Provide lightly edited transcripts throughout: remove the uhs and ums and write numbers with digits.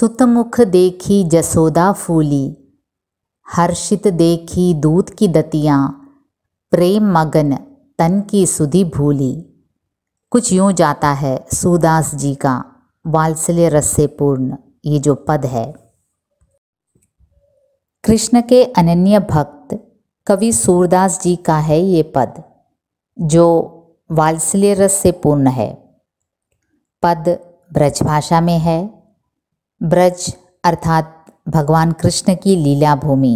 सुतमुख देखी जसोदा फूली, हर्षित देखी दूध की दतियाँ, प्रेम मगन तन की सुधि भूली। कुछ यूँ जाता है सूरदास जी का वात्सल्य रस से पूर्ण ये जो पद है। कृष्ण के अनन्य भक्त कवि सूरदास जी का है ये पद, जो वात्सल्य रस से पूर्ण है। पद ब्रज भाषा में है। ब्रज अर्थात भगवान कृष्ण की लीला भूमि।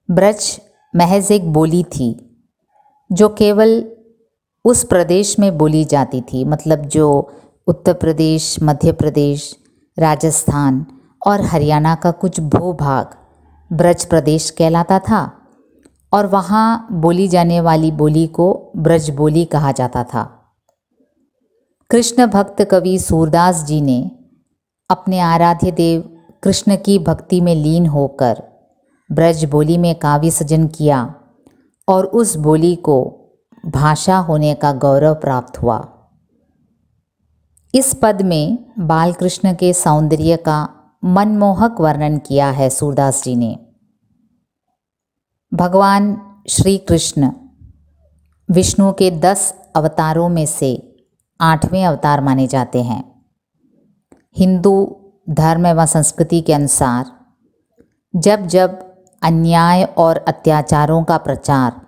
ब्रज महज एक बोली थी जो केवल उस प्रदेश में बोली जाती थी, मतलब जो उत्तर प्रदेश, मध्य प्रदेश, राजस्थान और हरियाणा का कुछ भूभाग ब्रज प्रदेश कहलाता था और वहाँ बोली जाने वाली बोली को ब्रज बोली कहा जाता था। कृष्ण भक्त कवि सूरदास जी ने अपने आराध्य देव कृष्ण की भक्ति में लीन होकर ब्रज बोली में काव्य सृजन किया और उस बोली को भाषा होने का गौरव प्राप्त हुआ। इस पद में बाल कृष्ण के सौंदर्य का मनमोहक वर्णन किया है सूरदास जी ने। भगवान श्री कृष्ण विष्णु के 10 अवतारों में से 8वें अवतार माने जाते हैं। हिंदू धर्म एवं संस्कृति के अनुसार जब जब अन्याय और अत्याचारों का प्रचार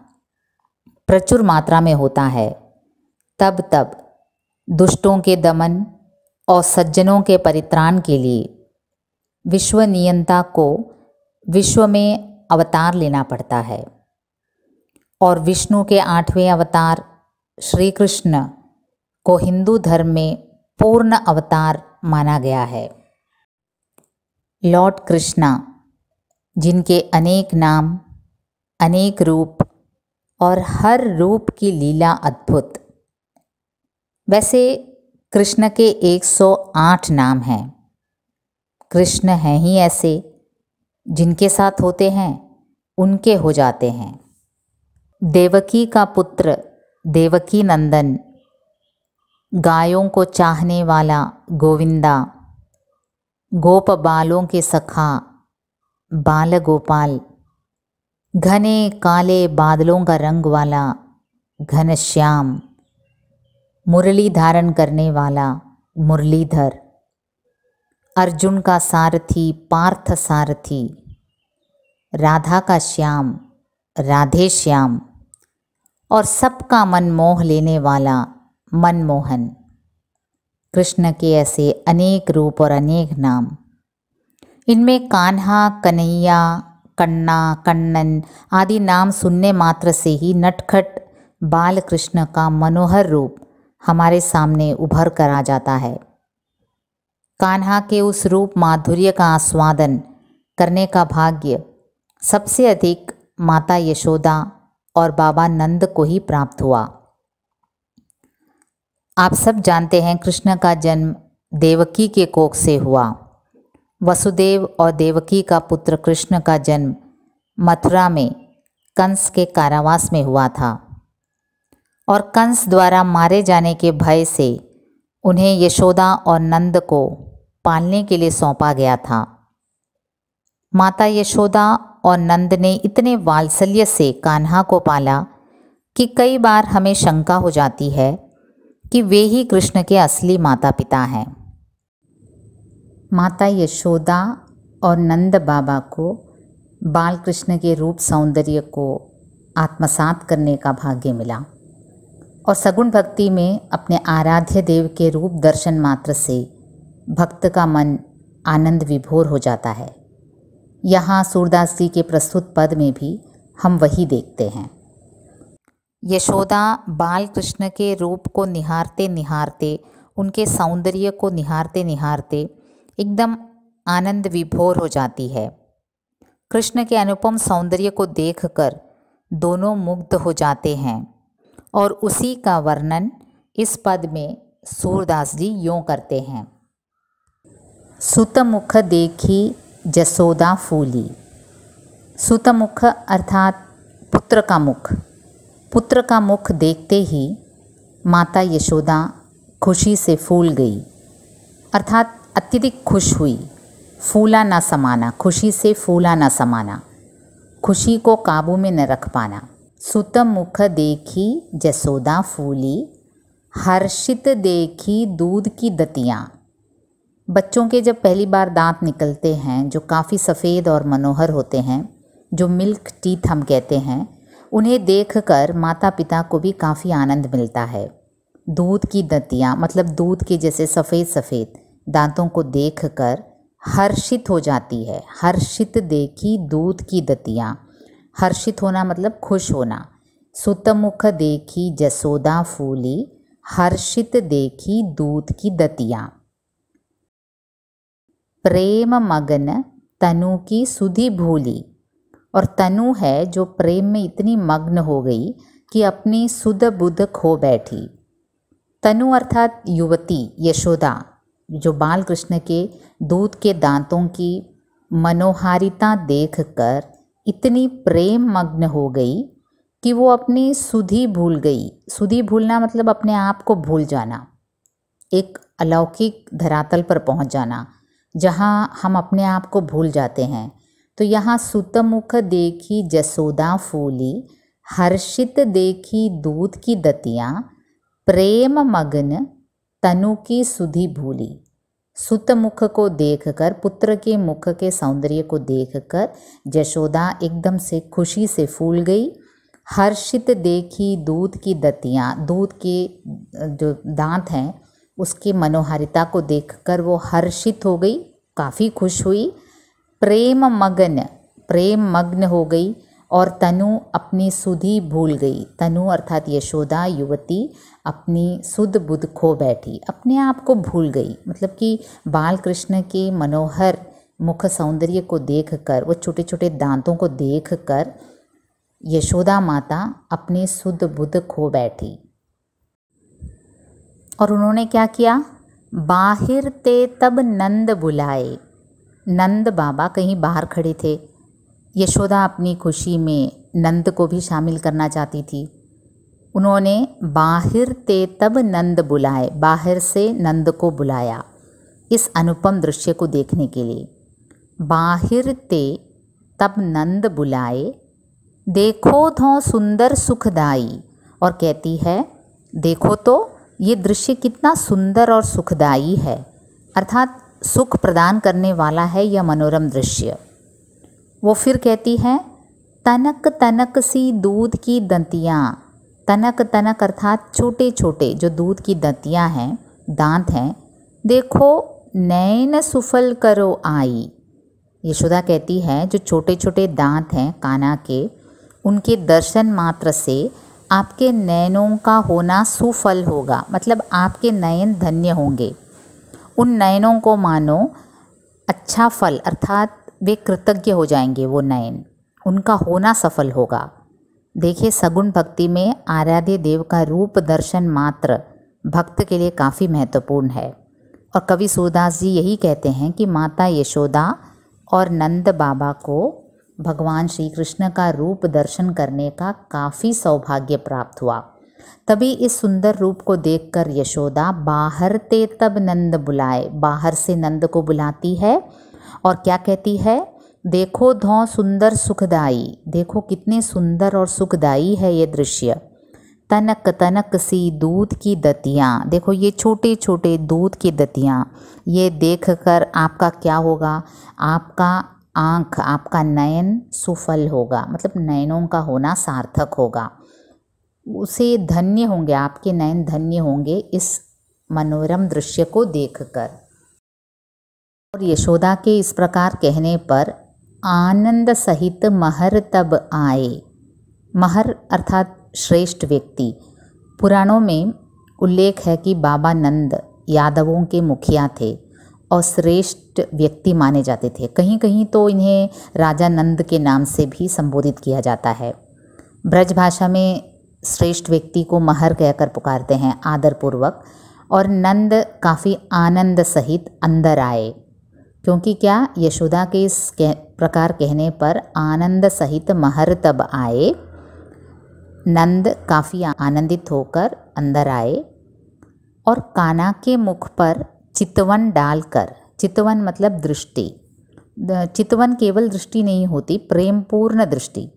प्रचुर मात्रा में होता है, तब तब दुष्टों के दमन और सज्जनों के परित्राण के लिए विश्व नियंता को विश्व में अवतार लेना पड़ता है और विष्णु के 8वें अवतार श्री कृष्ण को हिंदू धर्म में पूर्ण अवतार माना गया है। लॉर्ड कृष्णा, जिनके अनेक नाम, अनेक रूप और हर रूप की लीला अद्भुत। वैसे कृष्ण के 108 नाम हैं। कृष्ण हैं ही ऐसे, जिनके साथ होते हैं उनके हो जाते हैं। देवकी का पुत्र देवकी नंदन, गायों को चाहने वाला गोविंदा, गोप बालों के सखा बाल गोपाल, घने काले बादलों का रंग वाला घनश्याम, मुरली धारण करने वाला मुरलीधर, अर्जुन का सारथी पार्थ सारथी, राधा का श्याम राधे श्याम और सबका मन मोह लेने वाला मनमोहन। कृष्ण के ऐसे अनेक रूप और अनेक नाम। इनमें कान्हा, कन्हैया, कन्ना, कन्नन आदि नाम सुनने मात्र से ही नटखट बाल कृष्ण का मनोहर रूप हमारे सामने उभर कर आ जाता है। कान्हा के उस रूप माधुर्य का आस्वादन करने का भाग्य सबसे अधिक माता यशोदा और बाबा नंद को ही प्राप्त हुआ। आप सब जानते हैं कृष्ण का जन्म देवकी के कोख से हुआ। वसुदेव और देवकी का पुत्र कृष्ण का जन्म मथुरा में कंस के कारावास में हुआ था और कंस द्वारा मारे जाने के भय से उन्हें यशोदा और नंद को पालने के लिए सौंपा गया था। माता यशोदा और नंद ने इतने वात्सल्य से कान्हा को पाला कि कई बार हमें शंका हो जाती है कि वे ही कृष्ण के असली माता पिता हैं। माता यशोदा और नंद बाबा को बाल कृष्ण के रूप सौंदर्य को आत्मसात करने का भाग्य मिला और सगुण भक्ति में अपने आराध्य देव के रूप दर्शन मात्र से भक्त का मन आनंद विभोर हो जाता है। यहाँ सूरदास जी के प्रस्तुत पद में भी हम वही देखते हैं। यशोदा बाल कृष्ण के रूप को निहारते निहारते, उनके सौंदर्य को निहारते निहारते एकदम आनंद विभोर हो जाती है। कृष्ण के अनुपम सौंदर्य को देखकर दोनों मुग्ध हो जाते हैं और उसी का वर्णन इस पद में सूरदास जी यूँ करते हैं। सुतमुख देखी जसोदा फूली। सुतमुख अर्थात पुत्र का मुख। पुत्र का मुख देखते ही माता यशोदा खुशी से फूल गई, अर्थात अत्यधिक खुश हुई, फूला ना समाना, खुशी से फूला ना समाना, खुशी को काबू में न रख पाना। सुत मुख देखी जसोदा फूली, हर्षित देखी दूध की दतियाँ। बच्चों के जब पहली बार दांत निकलते हैं जो काफ़ी सफ़ेद और मनोहर होते हैं, जो मिल्क टीथ हम कहते हैं, उन्हें देखकर माता पिता को भी काफ़ी आनंद मिलता है। दूध की दतियाँ मतलब दूध के जैसे सफ़ेद सफ़ेद दांतों को देखकर हर्षित हो जाती है। हर्षित देखी दूध की दतियाँ, हर्षित होना मतलब खुश होना। सुतमुख देखी जसोदा फूली, हर्षित देखी दूध की दतियाँ। प्रेम मग्न तनु की सुधि भूली, और तनु है जो प्रेम में इतनी मग्न हो गई कि अपनी सुध बुध खो बैठी। तनु अर्थात युवती यशोदा, जो बाल कृष्ण के दूध के दांतों की मनोहारिता देखकर इतनी प्रेम मग्न हो गई कि वो अपनी सुधि भूल गई। सुधि भूलना मतलब अपने आप को भूल जाना, एक अलौकिक धरातल पर पहुंच जाना जहां हम अपने आप को भूल जाते हैं। तो यहाँ सुतमुख देखी जसोदा फूली, हर्षित देखी दूध की दतियाँ, प्रेम मग्न तनु की सुधि भूली। सुतमुख को देखकर, पुत्र के मुख के सौंदर्य को देखकर जशोदा एकदम से खुशी से फूल गई। हर्षित देखी दूध की दतियाँ, दूध के जो दांत हैं उसकी मनोहारिता को देखकर वो हर्षित हो गई, काफ़ी खुश हुई। प्रेम मग्न हो गई और तनु अपनी सुधि भूल गई। तनु अर्थात यशोदा युवती अपनी सुध बुध खो बैठी, अपने आप को भूल गई। मतलब कि बाल कृष्ण के मनोहर मुख सौंदर्य को देखकर, वो छोटे छोटे दांतों को देखकर यशोदा माता अपनी सुध बुध खो बैठी। और उन्होंने क्या किया? बाहिर ते तब नंद बुलाए। नंद बाबा कहीं बाहर खड़े थे। यशोदा अपनी खुशी में नंद को भी शामिल करना चाहती थी। उन्होंने बाहिर ते तब नंद बुलाए, बाहर से नंद को बुलाया इस अनुपम दृश्य को देखने के लिए। बाहिर ते तब नंद बुलाए, देखो धो सुंदर सुखदाई। और कहती है देखो तो ये दृश्य कितना सुंदर और सुखदाई है, अर्थात सुख प्रदान करने वाला है यह मनोरम दृश्य। वो फिर कहती है तनक तनक सी दूध की दंतियाँ। तनक तनक अर्थात छोटे छोटे जो दूध की दंतियाँ हैं, दांत हैं, देखो नैन सुफल करो आई। यशोदा कहती है जो छोटे छोटे दांत हैं काना के, उनके दर्शन मात्र से आपके नयनों का होना सुफल होगा, मतलब आपके नयन धन्य होंगे। उन नयनों को मानो अच्छा फल, अर्थात वे कृतज्ञ हो जाएंगे। वो नयन, उनका होना सफल होगा। देखिए, सगुण भक्ति में आराध्य देव का रूप दर्शन मात्र भक्त के लिए काफ़ी महत्वपूर्ण है। और कवि सूरदास जी यही कहते हैं कि माता यशोदा और नंद बाबा को भगवान श्री कृष्ण का रूप दर्शन करने का काफ़ी सौभाग्य प्राप्त हुआ। तभी इस सुंदर रूप को देखकर यशोदा बाहर ते तब नंद बुलाए, बाहर से नंद को बुलाती है और क्या कहती है? देखो धो सुंदर सुखदाई, देखो कितने सुंदर और सुखदाई है ये दृश्य। तनक तनक सी दूध की दतियाँ, देखो ये छोटे छोटे दूध की दतियाँ, ये देखकर आपका क्या होगा? आपका आँख, आपका नयन सुफल होगा, मतलब नयनों का होना सार्थक होगा, उसे धन्य होंगे, आपके नयन धन्य होंगे इस मनोरम दृश्य को देखकर। और यशोदा के इस प्रकार कहने पर आनंद सहित महर तब आए। महर अर्थात श्रेष्ठ व्यक्ति। पुराणों में उल्लेख है कि बाबा नंद यादवों के मुखिया थे और श्रेष्ठ व्यक्ति माने जाते थे। कहीं कहीं तो इन्हें राजा नंद के नाम से भी संबोधित किया जाता है। ब्रज भाषा में श्रेष्ठ व्यक्ति को महर कहकर पुकारते हैं आदरपूर्वक। और नंद काफ़ी आनंद सहित अंदर आए, क्योंकि क्या, यशोदा के इस प्रकार कहने पर आनंद सहित महर तब आए। नंद काफ़ी आनंदित होकर अंदर आए और कान्हा के मुख पर चितवन डालकर, चितवन मतलब दृष्टि। चितवन केवल दृष्टि नहीं होती, प्रेम पूर्ण दृष्टि।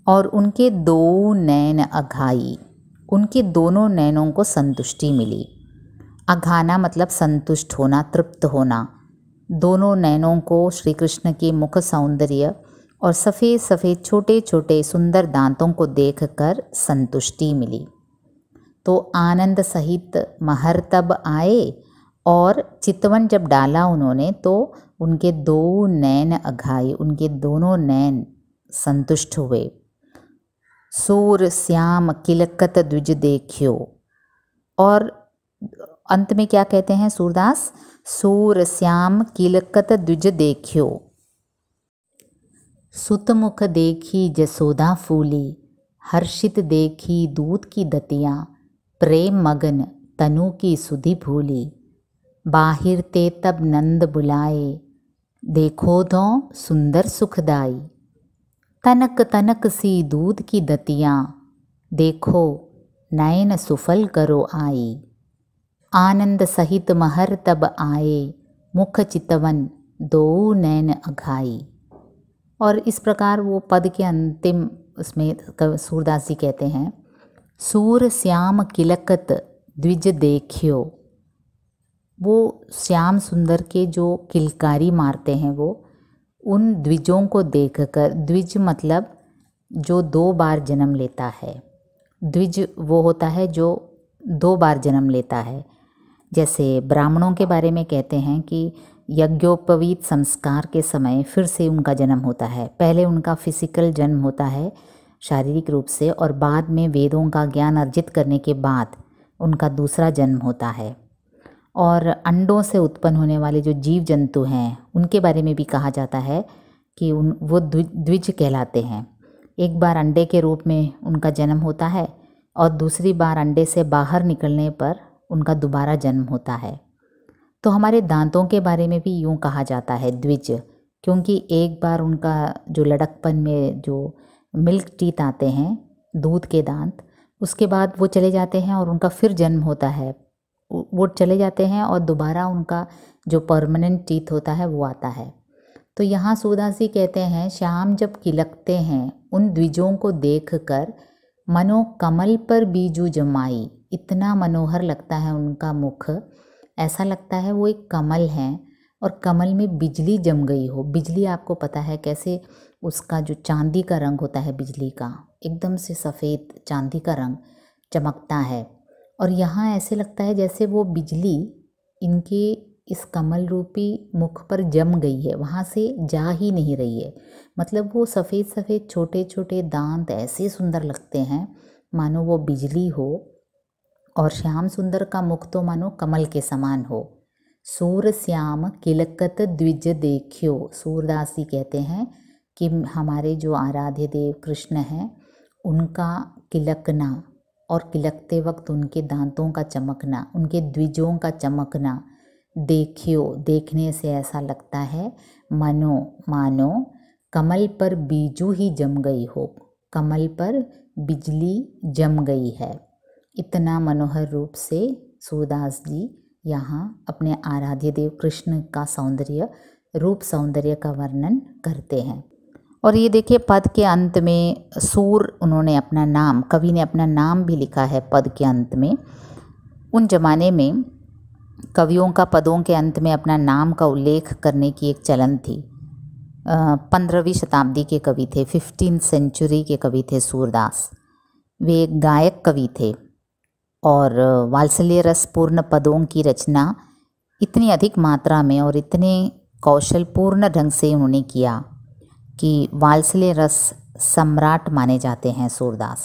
और उनके दो नैन अघाई, उनके दोनों नैनों को संतुष्टि मिली। अघाना मतलब संतुष्ट होना, तृप्त होना। दोनों नैनों को श्री कृष्ण के मुख सौंदर्य और सफ़ेद सफ़ेद छोटे छोटे सुंदर दांतों को देखकर संतुष्टि मिली। तो आनंद सहित महर तब आए, और चितवन जब डाला उन्होंने तो उनके दो नैन अघाए, उनके दोनों नैन संतुष्ट हुए। सूर श्याम किलकत द्विज देखियो। और अंत में क्या कहते हैं सूरदास? सूर श्याम किलकत द्विज देखियो। सुतमुख देखी जसोदा फूली, हर्षित देखी दूध की दतियाँ, प्रेम मगन तनु की सुधि भूली। बाहिर ते तब नंद बुलाए, देखो दो सुंदर सुखदाई। तनक तनक सी दूध की दतियाँ, देखो नयन सुफल करो आई। आनंद सहित महर तब आए, मुख चितवन दो नैन अघाई। और इस प्रकार वो पद के अंतिम उसमें सूरदास जी कहते हैं, सूर श्याम किलकत द्विज देखियो। वो श्याम सुंदर के जो किलकारी मारते हैं, वो उन द्विजों को देखकर, द्विज मतलब जो दो बार जन्म लेता है। द्विज वो होता है जो दो बार जन्म लेता है। जैसे ब्राह्मणों के बारे में कहते हैं कि यज्ञोपवीत संस्कार के समय फिर से उनका जन्म होता है। पहले उनका फिजिकल जन्म होता है शारीरिक रूप से, और बाद में वेदों का ज्ञान अर्जित करने के बाद उनका दूसरा जन्म होता है। और अंडों से उत्पन्न होने वाले जो जीव जंतु हैं, उनके बारे में भी कहा जाता है कि वो द्विज कहलाते हैं। एक बार अंडे के रूप में उनका जन्म होता है, और दूसरी बार अंडे से बाहर निकलने पर उनका दोबारा जन्म होता है। तो हमारे दांतों के बारे में भी यूँ कहा जाता है द्विज, क्योंकि एक बार उनका जो लड़कपन में जो मिल्क टीथ आते हैं, दूध के दांत, उसके बाद वो चले जाते हैं और उनका फिर जन्म होता है। वो चले जाते हैं और दोबारा उनका जो परमानेंट टीथ होता है वो आता है। तो यहाँ सूरदास जी कहते हैं, श्याम जब किलकते हैं उन द्विजों को देखकर, मनो कमल पर बीजू जमाई। इतना मनोहर लगता है उनका मुख, ऐसा लगता है वो एक कमल है और कमल में बिजली जम गई हो। बिजली आपको पता है कैसे उसका जो चांदी का रंग होता है, बिजली का एकदम से सफ़ेद चांदी का रंग चमकता है। और यहाँ ऐसे लगता है जैसे वो बिजली इनके इस कमल रूपी मुख पर जम गई है, वहाँ से जा ही नहीं रही है। मतलब वो सफ़ेद सफ़ेद छोटे छोटे दांत ऐसे सुंदर लगते हैं मानो वो बिजली हो, और श्याम सुंदर का मुख तो मानो कमल के समान हो। सूर श्याम किलकत द्विज देखियो। सूरदास जी कहते हैं कि हमारे जो आराध्य देव कृष्ण हैं, उनका किलकना और किलकते वक्त उनके दांतों का चमकना, उनके द्विजों का चमकना देखियो, देखने से ऐसा लगता है मानो कमल पर बीजू ही जम गई हो, कमल पर बिजली जम गई है। इतना मनोहर रूप से सूरदास जी यहाँ अपने आराध्य देव कृष्ण का सौंदर्य, रूप सौंदर्य का वर्णन करते हैं। और ये देखिए पद के अंत में सूर, उन्होंने अपना नाम, कवि ने अपना नाम भी लिखा है पद के अंत में। उन जमाने में कवियों का पदों के अंत में अपना नाम का उल्लेख करने की एक चलन थी। 15वीं शताब्दी के कवि थे, 15th सेंचुरी के कवि थे सूरदास। वे एक गायक कवि थे और वात्सल्य रसपूर्ण पदों की रचना इतनी अधिक मात्रा में और इतने कौशलपूर्ण ढंग से उन्होंने किया कि वात्सल्य रस सम्राट माने जाते हैं सूरदास।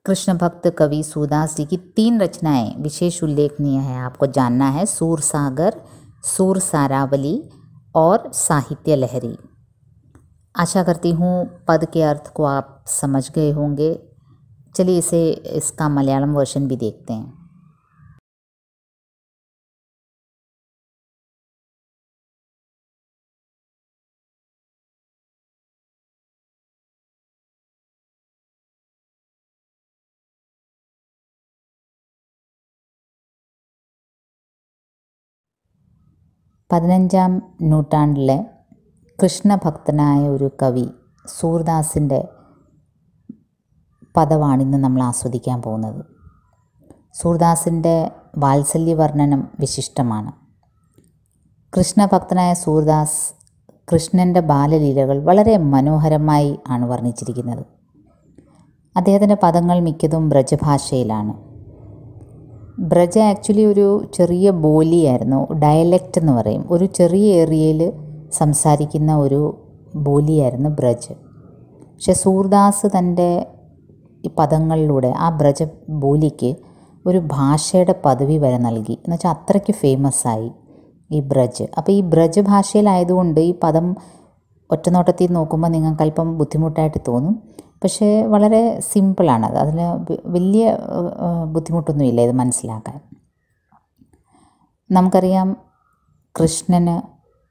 कृष्ण भक्त कवि सूरदास जी की 3 रचनाएं विशेष उल्लेखनीय है, आपको जानना है। सूर सागर, सूर सारावली और साहित्य लहरी। आशा करती हूँ पद के अर्थ को आप समझ गए होंगे। चलिए इसका मलयालम वर्जन भी देखते हैं। 15-ാം നൂറ്റാണ്ടിലെ കൃഷ്ണഭക്തനായ ഒരു കവി സൂർദാസിൻ്റെ പദമാണിന്ന് നമ്മൾ ആസ്വദിക്കാൻ പോകുന്നത്. സൂർദാസിൻ്റെ വാത്സല്യവർണ്ണനം വിശിഷ്ടമാണ്. കൃഷ്ണഭക്തനായ സൂർദാസ് കൃഷ്ണൻ്റെ ബാലലീലകൾ വളരെ മനോഹരമായി ആണ് വർണ്ണിച്ചിരിക്കുന്നത്. അദ്ദേഹത്തിൻ്റെ പദങ്ങൾ മിക്കതും ബ്രജഭാഷയിലാണ്. ബ്രജ ആക്ച്വലി ഒരു ചെറിയ ബോലിയായിരുന്നു, ഡയലക്റ്റ് എന്ന് പറയും. ഒരു ചെറിയ ഏരിയയിൽ സംസാരിക്കുന്ന ഒരു ബോലിയായിരുന്നു ബ്രജ്. പക്ഷെ സൂർദാസ് തൻ്റെ ഈ പദങ്ങളിലൂടെ ആ ബ്രജ ബോലിക്ക് ഒരു ഭാഷയുടെ പദവി വരെ നൽകി. എന്നുവെച്ചാൽ അത്രയ്ക്ക് ഫേമസായി ഈ ബ്രജ്. അപ്പോൾ ഈ ബ്രജ് ഭാഷയിലായതുകൊണ്ട് ഈ പദം ഒറ്റനോട്ടത്തിൽ നോക്കുമ്പോൾ നിങ്ങൾക്കല്പം ബുദ്ധിമുട്ടായിട്ട് തോന്നും. പക്ഷേ വളരെ സിമ്പിളാണത്. അതിന് വലിയ ബുദ്ധിമുട്ടൊന്നുമില്ല ഇത് മനസ്സിലാക്കാൻ. നമുക്കറിയാം, കൃഷ്ണന്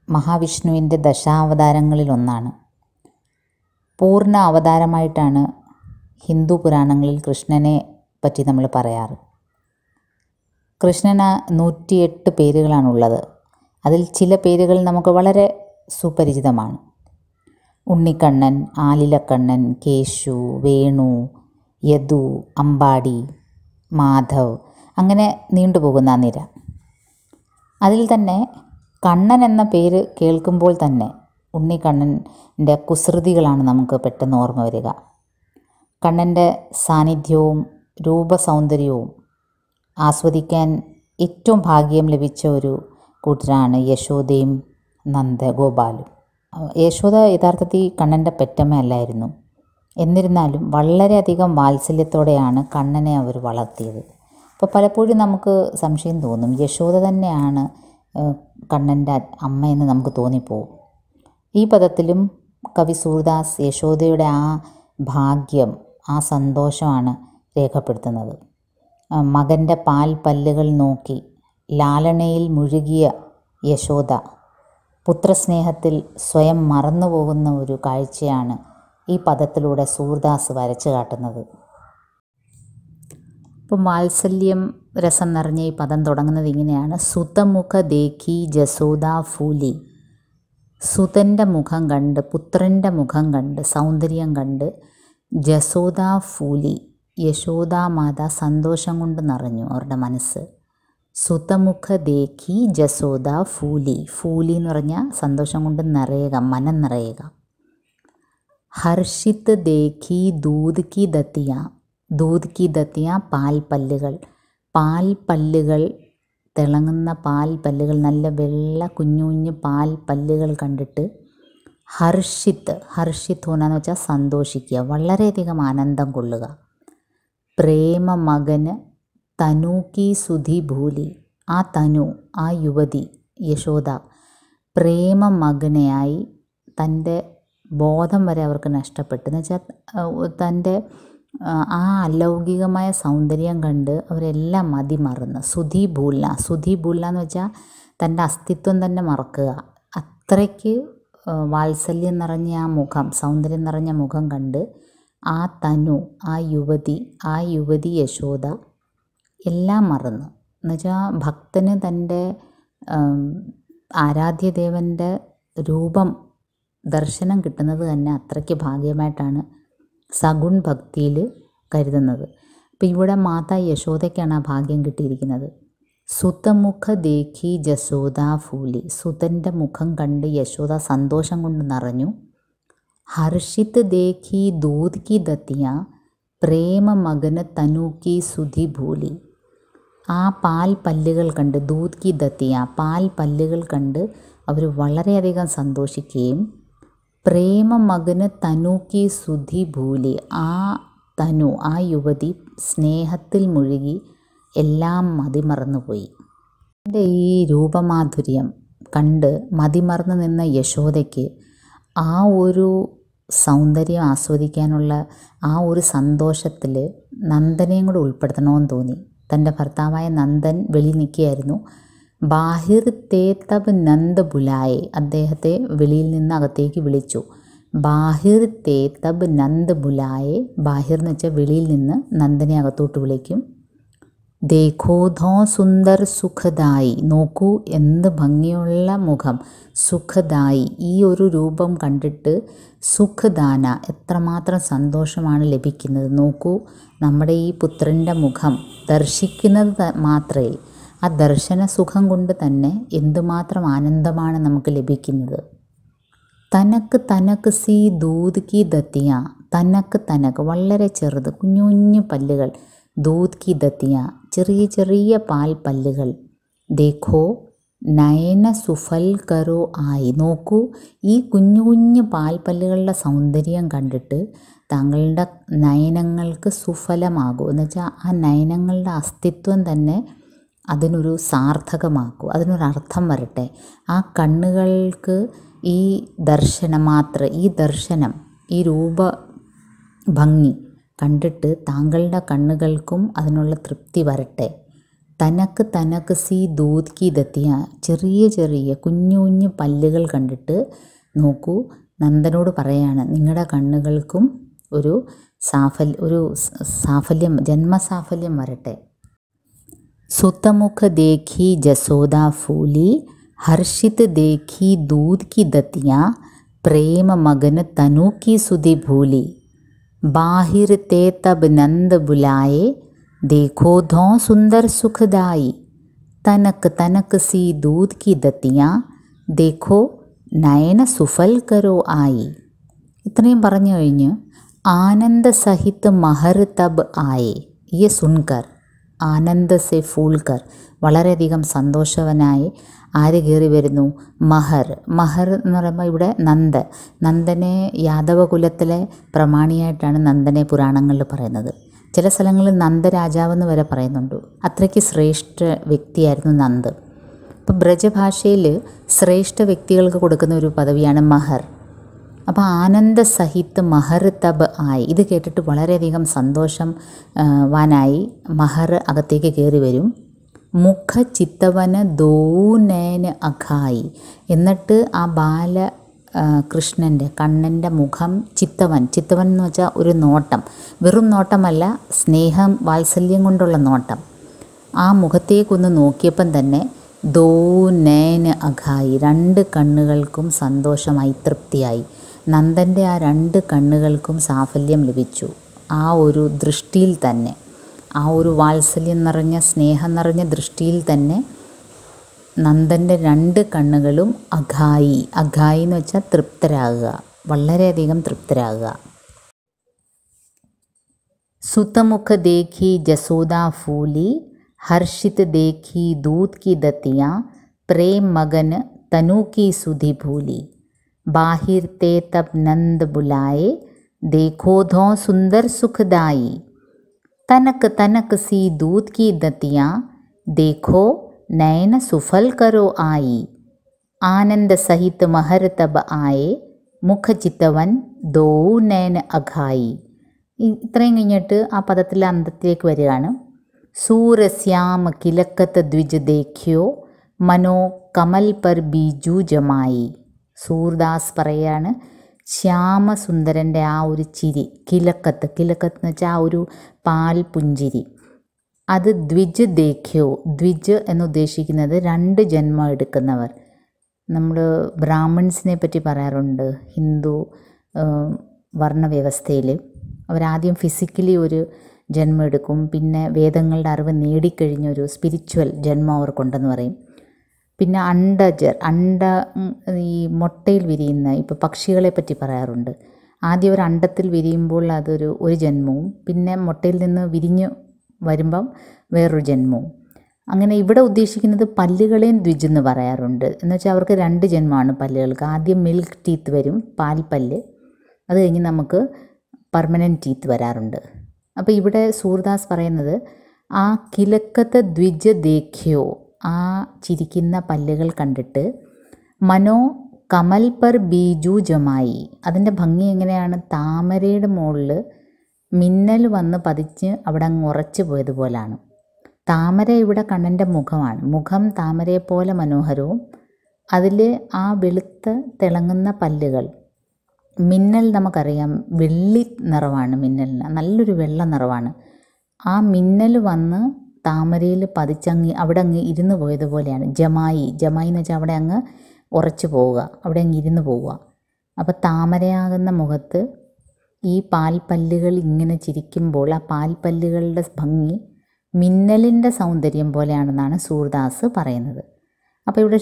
മഹാവിഷ്ണുവിൻ്റെ ദശാവതാരങ്ങളിലൊന്നാണ്. പൂർണ്ണ അവതാരമായിട്ടാണ് ഹിന്ദു പുരാണങ്ങളിൽ കൃഷ്ണനെ പറ്റി നമ്മൾ പറയാറ്. കൃഷ്ണന് 108 പേരുകളാണുള്ളത്. അതിൽ ചില പേരുകൾ നമുക്ക് വളരെ സുപരിചിതമാണ്. ഉണ്ണിക്കണ്ണൻ, ആലിലക്കണ്ണൻ, കേശു, വേണു, യദു, അമ്പാടി, മാധവ്, അങ്ങനെ നീണ്ടുപോകുന്ന നിര. അതിൽ തന്നെ കണ്ണൻ എന്ന പേര് കേൾക്കുമ്പോൾ തന്നെ ഉണ്ണിക്കണ്ണൻ്റെ കുസൃതികളാണ് നമുക്ക് പെട്ടെന്ന് ഓർമ്മ വരിക. കണ്ണൻ്റെ സാന്നിധ്യവും രൂപസൗന്ദര്യവും ആസ്വദിക്കാൻ ഏറ്റവും ഭാഗ്യം ലഭിച്ച ഒരു കൂട്ടരാണ് യശോദയും നന്ദഗോപാലും. യശോദ യഥാർത്ഥത്തിൽ കണ്ണൻ്റെ പെറ്റമ്മയല്ലായിരുന്നു. എന്നിരുന്നാലും വളരെയധികം വാത്സല്യത്തോടെയാണ് കണ്ണനെ അവർ വളർത്തിയത്. അപ്പോൾ പലപ്പോഴും നമുക്ക് സംശയം തോന്നും, യശോദ തന്നെയാണ് കണ്ണൻ്റെ അമ്മയെന്ന് നമുക്ക് തോന്നിപ്പോവും. ഈ പദത്തിലും കവി സൂർദാസ് യശോദയുടെ ആ ഭാഗ്യം, ആ സന്തോഷമാണ് രേഖപ്പെടുത്തുന്നത്. മകൻ്റെ പാൽ പല്ലുകൾ നോക്കി ലാലനയിൽ മുഴുകിയ യശോദ പുത്രസ്നേഹത്തിൽ സ്വയം മറന്നുപോകുന്ന ഒരു കാഴ്ചയാണ് ഈ പദത്തിലൂടെ സൂർദാസ് വരച്ചു കാട്ടുന്നത്. ഇപ്പം വാത്സല്യം രസം നിറഞ്ഞ ഈ പദം തുടങ്ങുന്നത് ഇങ്ങനെയാണ്: സുതമുഖ ദേഖി ജസോദ ഫൂലി. സുതൻ്റെ മുഖം കണ്ട്, പുത്രൻ്റെ മുഖം കണ്ട്, സൗന്ദര്യം കണ്ട് ജസോദ ഫൂലി, യശോദാമാത സന്തോഷം കൊണ്ട് നിറഞ്ഞു അവരുടെ മനസ്സ്. സുതമുഖ ദേഖി ജസോദ ഫൂലി. ഫൂലി എന്ന് പറഞ്ഞാൽ സന്തോഷം കൊണ്ട് നിറയുക, മനം നിറയുക. ഹർഷിത് ദേഖി ദൂത് കി ദത്തിയ. ദൂത് കി ദത്തിയ പാൽ പല്ലുകൾ. പാൽ പല്ലുകൾ, തിളങ്ങുന്ന പാൽ പല്ലുകൾ, നല്ല വെള്ള കുഞ്ഞു കുഞ്ഞു പാൽ പല്ലുകൾ കണ്ടിട്ട് ഹർഷിത്, ഹർഷിത് ഹോന വെച്ചാൽ സന്തോഷിക്കുക, വളരെയധികം ആനന്ദം കൊള്ളുക. പ്രേമ മകന് തനു കി സുധി ഭൂലി. ആ തനു, ആ യുവതി യശോദ പ്രേമ മകനയായി തൻ്റെ ബോധം വരെ അവർക്ക് നഷ്ടപ്പെട്ടു. എന്ന് വെച്ചാൽ തൻ്റെ ആ അലൗകികമായ സൗന്ദര്യം കണ്ട് അവരെല്ലാം മതിമറന്ന്. സുധി ഭൂല. സുധി ഭൂല എന്ന് വെച്ചാൽ തൻ്റെ അസ്തിത്വം തന്നെ മറക്കുക. അത്രയ്ക്ക് വാത്സല്യം നിറഞ്ഞ ആ മുഖം, സൗന്ദര്യം നിറഞ്ഞ മുഖം കണ്ട് ആ തനു, ആ യുവതി യശോദ എല്ലാം മറന്നു. എന്നുവെച്ചാൽ ഭക്തന് തൻ്റെ ആരാധ്യദേവൻ്റെ രൂപം ദർശനം കിട്ടുന്നത് തന്നെ അത്രയ്ക്ക് ഭാഗ്യമായിട്ടാണ് സഗുൺ ഭക്തിയിൽ കരുതുന്നത്. അപ്പോൾ ഇവിടെ മാതാ യശോദയ്ക്കാണ് ആ ഭാഗ്യം കിട്ടിയിരിക്കുന്നത്. സുതമുഖ ദേഖി ജസോദ ഫൂലി. സുതൻ്റെ മുഖം കണ്ട് യശോദ സന്തോഷം കൊണ്ട് നിറഞ്ഞു. ഹർഷിത് ദേഖി ദൂത് കി ദത്തിയ. പ്രേമ മകന് തനു കി സുധി ഭൂലി. ആ പാൽ പല്ലുകൾ കണ്ട്, ദൂത് കി ദത്തിയ, പാൽ പല്ലുകൾ കണ്ട് അവർ വളരെയധികം സന്തോഷിക്കുകയും പ്രേമ മകന് തനു കി സുധി ഭൂലി. ആ തനു, ആ യുവതി സ്നേഹത്തിൽ മുഴുകി എല്ലാം മതിമറന്നുപോയി. എൻ്റെ ഈ രൂപമാധുര്യം കണ്ട് മതിമറന്നു നിന്ന യശോദയ്ക്ക് ആ ഒരു സൗന്ദര്യം ആസ്വദിക്കാനുള്ള ആ ഒരു സന്തോഷത്തിൽ നന്ദനെയും കൂടെ ഉൾപ്പെടുത്തണമെന്ന് തോന്നി. തൻ്റെ ഭർത്താവായ നന്ദൻ വെളിയിൽ നിൽക്കുകയായിരുന്നു. ബാഹിർ തേ തബ് നന്ദ ബുലായെ. അദ്ദേഹത്തെ വെളിയിൽ നിന്ന് അകത്തേക്ക് വിളിച്ചു. ബാഹിർ തേ തബ് നന്ദ ബുലായെ. ബാഹിർ എന്ന് വെച്ചാൽ വെളിയിൽ നിന്ന് നന്ദനെ അകത്തോട്ട് വിളിക്കും. ദേഖോ ധോ സുന്ദർ സുഖദായി, നോക്കൂ എന്ത് ഭംഗിയുള്ള മുഖം. സുഖദായി, ഈ ഒരു രൂപം കണ്ടിട്ട് സുഖദാന, എത്രമാത്രം സന്തോഷമാണ് ലഭിക്കുന്നത്. നോക്കൂ, നമ്മുടെ ഈ പുത്രൻ്റെ മുഖം ദർശിക്കുന്നത് മാത്രമേ, ആ ദർശന സുഖം കൊണ്ട് തന്നെ എന്തുമാത്രം ആനന്ദമാണ് നമുക്ക് ലഭിക്കുന്നത്. തനക്ക് തനക്ക് സി ദൂത് കി ദത്തിയ, തനക്ക് തനക്ക് വളരെ ചെറുത്, കുഞ്ഞു കുഞ്ഞു പല്ലുകൾ. ദൂത് കി ദത്തിയ, ചെറിയ ചെറിയ പാൽ പല്ലുകൾ. ദേഖോ നയന സുഫൽ കരോ ആയി, നോക്കൂ ഈ കുഞ്ഞു കുഞ്ഞു പാൽ പല്ലുകളുടെ സൗന്ദര്യം കണ്ടിട്ട് താങ്കളുടെ നയനങ്ങൾക്ക് സുഫലമാകൂ. എന്നുവെച്ചാൽ ആ നയനങ്ങളുടെ അസ്തിത്വം തന്നെ അതിനൊരു സാർത്ഥകമാക്കൂ, അതിനൊരർത്ഥം വരട്ടെ. ആ കണ്ണുകൾക്ക് ഈ ദർശനം മാത്രം, ഈ ദർശനം, ഈ രൂപ ഭംഗി കണ്ടിട്ട് താങ്കളുടെ കണ്ണുകൾക്കും അതിനുള്ള തൃപ്തി വരട്ടെ. തനക്ക് തനക്ക് സി ദൂത് കി ദത്തിയ, ചെറിയ ചെറിയ കുഞ്ഞു കുഞ്ഞു പല്ലുകൾ കണ്ടിട്ട് നോക്കൂ, നന്ദനോട് പറയാണ് നിങ്ങളുടെ കണ്ണുകൾക്കും ഒരു സാഫല്യം, ജന്മസാഫല്യം വരട്ടെ. സുതമുഖ ദേഖി ജസോദ ഫൂലി, ഹർഷിത് ദേഖി ദൂത് കി ദത്തിയ, പ്രേമ മഗൻ തനു की सुधि भूली, बाहिर ते तब नंद बुलाए, देखो धो सुंदर सुखदाई, तनक तनक सी दूध की दतियाँ, देखो നയന സുഫൽ കരോ ആയി. ഇത്രയും പറഞ്ഞു കഴിഞ്ഞ് ആനന്ദ സഹിത് മഹർ തബ് ആയേ, യെ സുൻകർ ആനന്ദ സെ ഫൂൽക്കർ, വളരെയധികം സന്തോഷവനായി ആര് കയറി വരുന്നു? മഹർ. മഹർ എന്ന് പറയുമ്പോൾ ഇവിടെ നന്ദനെ യാദവകുലത്തിലെ പ്രമാണിയായിട്ടാണ് നന്ദനെ പുരാണങ്ങളിൽ പറയുന്നത്. ചില സ്ഥലങ്ങളിൽ നന്ദരാജാവെന്ന് വരെ പറയുന്നുണ്ട്. അത്രയ്ക്ക് ശ്രേഷ്ഠ വ്യക്തിയായിരുന്നു നന്ദ്. അപ്പോൾ ബ്രജഭാഷയിൽ ശ്രേഷ്ഠ വ്യക്തികൾക്ക് കൊടുക്കുന്ന ഒരു പദവിയാണ് മഹർ. അപ്പോൾ ആനന്ദ സഹിത് മഹർ തബ് ആയി, ഇത് കേട്ടിട്ട് വളരെയധികം സന്തോഷം വാനായി മഹർ അകത്തേക്ക് കയറി വരും. മുഖ ചിത്തവന ദോനേന് അഘായി, എന്നിട്ട് ആ കൃഷ്ണൻ്റെ കണ്ണൻ്റെ മുഖം ചിത്തവൻ എന്ന് വെച്ചാൽ ഒരു നോട്ടം, വെറും നോട്ടമല്ല, സ്നേഹം വാത്സല്യം കൊണ്ടുള്ള നോട്ടം. ആ മുഖത്തേക്കൊന്ന് നോക്കിയപ്പം തന്നെ ദോനേന് അഘായി, രണ്ട് കണ്ണുകൾക്കും സന്തോഷമായി, തൃപ്തിയായി. നന്ദൻ്റെ ആ രണ്ട് കണ്ണുകൾക്കും സാഫല്യം ലഭിച്ചു. ആ ഒരു ദൃഷ്ടിയിൽ തന്നെ, ആ ഒരു വാത്സല്യം നിറഞ്ഞ സ്നേഹം നിറഞ്ഞ ദൃഷ്ടിയിൽ തന്നെ നന്ദൻ്റെ രണ്ട് കണ്ണുകളും അഘായി എന്ന് വെച്ചാൽ തൃപ്തരാകുക, വളരെയധികം തൃപ്തരാകുക. സുതമുഖ ദേഖി ജസോദ ഫൂലി, ഹർഷിത് ദേഖി ദൂത് की दतियाँ, प्रेम मगन तनु की सुधि भूली, बाहिर ते तब नंद बुलाए, देखो धो सुंदर सुखदाई, तनक तनक सी दूध की दतियाँ, देखो नयन सुफल करो आई, आनंद सहित महर तब आए, मुख चितवन दो नयन अघाई. ഇത്രയും കഴിഞ്ഞിട്ട് ആ പദത്തിലെ അന്തത്തിലേക്ക് വരികയാണ്. സൂരശ്യാമ കിലക്കത്ത് ദ്വിജ് ദേഖ്യോ, മനോ കമൽ പർ ബീജു ജമായി. സൂർദാസ് പറയാണ്, ശ്യാമസുന്ദരൻ്റെ ആ ഒരു ചിരി, കിലക്കത്ത് എന്ന് വെച്ചാൽ ആ ഒരു പാൽ പുഞ്ചിരി, അത് ദ്വിജ് ദേഖ്യോ, ദ്വിജ് എന്നുദ്ദേശിക്കുന്നത് രണ്ട് ജന്മം എടുക്കുന്നവർ. നമ്മൾ ബ്രാഹ്മിൺസിനെ പറ്റി പറയാറുണ്ട്. ഹിന്ദു വർണ്ണവ്യവസ്ഥയിൽ അവരാദ്യം ഫിസിക്കലി ഒരു ജന്മം എടുക്കും, പിന്നെ വേദങ്ങളുടെ അറിവ് നേടിക്കഴിഞ്ഞൊരു സ്പിരിച്വൽ ജന്മം അവർക്കുണ്ടെന്ന് പറയും. പിന്നെ ഈ മുട്ടയിൽ വിരിയുന്ന, ഇപ്പോൾ പക്ഷികളെ പറ്റി പറയാറുണ്ട്. ആദ്യം ഒരു അണ്ടത്തിൽ വിരിയുമ്പോൾ ഒരു ജന്മവും, പിന്നെ മുട്ടയിൽ നിന്ന് വിരിഞ്ഞ് വരുമ്പം വേറൊരു ജന്മവും. അങ്ങനെ ഇവിടെ ഉദ്ദേശിക്കുന്നത് പല്ലുകളെയും ദ്വിജ് എന്ന് പറയാറുണ്ട്. എന്ന് വെച്ചാൽ അവർക്ക് രണ്ട് ജന്മമാണ് പല്ലുകൾക്ക്. ആദ്യം മിൽക്ക് ടീത്ത് വരും, പാൽപ്പല്ല്, അത് കഴിഞ്ഞ് നമുക്ക് പെർമനൻറ്റ് ടീത്ത് വരാറുണ്ട്. അപ്പോൾ ഇവിടെ സൂർദാസ് പറയുന്നത്, ആ കിലക്കത്തെ ദ്വിജ് ദേഖ്യോ, ആ ചിരിക്കുന്ന പല്ലുകൾ കണ്ടിട്ട്, മനോ കമൽ പർ ബീജു ജമായി, അതിൻ്റെ ഭംഗി എങ്ങനെയാണ്? താമരയുടെ മുകളിൽ മിന്നൽ വന്ന് പതിച്ച് അവിടെ അങ്ങ് ഉറച്ചു പോയതുപോലാണ്. താമര ഇവിടെ കണ്ണൻ്റെ മുഖമാണ്. മുഖം താമരയെപ്പോലെ മനോഹരവും, അതിൽ ആ വെളുത്ത തിളങ്ങുന്ന പല്ലുകൾ. മിന്നൽ നമുക്കറിയാം വെള്ളി നിറമാണ്, മിന്നലിന് നല്ലൊരു വെള്ള നിറമാണ്. ആ മിന്നൽ വന്ന് താമരയിൽ പതിച്ചങ്ങ് അവിടെ അങ്ങ് ഇരുന്ന് പോയതുപോലെയാണ്. ജമായി എന്ന് വെച്ചാൽ അവിടെ അങ്ങ് ഉറച്ചു പോവുക, അവിടെ അങ്ങ് ഇരുന്ന് പോവുക. അപ്പോൾ താമരയാകുന്ന മുഖത്ത് ഈ പാൽപ്പല്ലുകൾ ഇങ്ങനെ ചിരിക്കുമ്പോൾ ആ പാൽപ്പല്ലുകളുടെ ഭംഗി മിന്നലിൻ്റെ സൗന്ദര്യം പോലെയാണെന്നാണ് സൂർദാസ് പറയുന്നത്. അപ്പോൾ ഇവിടെ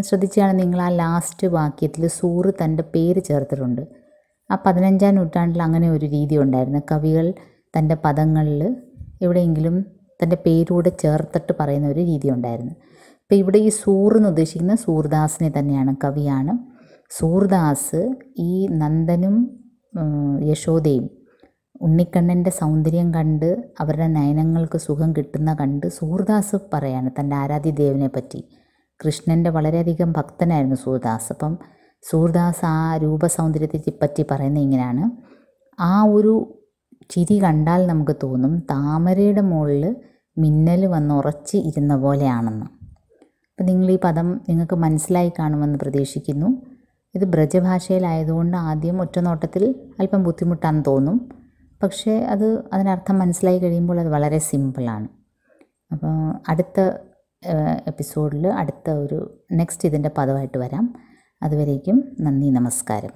ശ്രദ്ധിച്ചാണ് നിങ്ങൾ ആ ലാസ്റ്റ് വാക്യത്തിൽ സൂറ് തൻ്റെ പേര് ചേർത്തിട്ടുണ്ട്. ആ 15-ാം നൂറ്റാണ്ടിൽ അങ്ങനെ ഒരു രീതി ഉണ്ടായിരുന്നു. കവികൾ തൻ്റെ പദങ്ങളിൽ എവിടെയെങ്കിലും തൻ്റെ പേരൂടെ ചേർത്തിട്ട് പറയുന്ന ഒരു രീതി ഉണ്ടായിരുന്നു. അപ്പോൾ ഇവിടെ ഈ സൂർ എന്ന് ഉദ്ദേശിക്കുന്ന സൂർദാസിനെ തന്നെയാണ്, കവിയാണ്. സൂർദാസ് ഈ നന്ദനും യശോദയും ഉണ്ണിക്കണ്ണൻ്റെ സൗന്ദര്യം കണ്ട് അവരുടെ നയനങ്ങൾക്ക് സുഖം കിട്ടുന്ന കണ്ട് സൂർദാസ് പറയാണ് തൻ്റെ ആരാധ്യദേവനെ പറ്റി. കൃഷ്ണൻ്റെ വളരെയധികം ഭക്തനായിരുന്നു സൂർദാസ്. അപ്പം സൂർദാസ് ആ രൂപസൗന്ദര്യത്തെ പറ്റി പറയുന്നത് ഇങ്ങനെയാണ്: ആ ഒരു ചിരി കണ്ടാൽ നമുക്ക് തോന്നും താമരയുടെ മുകളിൽ മിന്നൽ വന്ന് ഉറച്ച് ഇരുന്ന പോലെയാണെന്ന്. അപ്പം നിങ്ങൾ ഈ പദം നിങ്ങൾക്ക് മനസ്സിലായി കാണുമെന്ന് പ്രതീക്ഷിക്കുന്നു. ഇത് ബ്രജഭാഷയിലായതുകൊണ്ട് ആദ്യം ഒറ്റനോട്ടത്തിൽ അല്പം ബുദ്ധിമുട്ടാണെന്ന് തോന്നും. പക്ഷേ അതിനർത്ഥം മനസ്സിലായി കഴിയുമ്പോൾ അത് വളരെ സിമ്പിളാണ്. അപ്പോൾ അടുത്ത എപ്പിസോഡിൽ നെക്സ്റ്റ് ഇതിൻ്റെ പദമായിട്ട് വരാം. അതുവരേക്കും നന്ദി, നമസ്കാരം.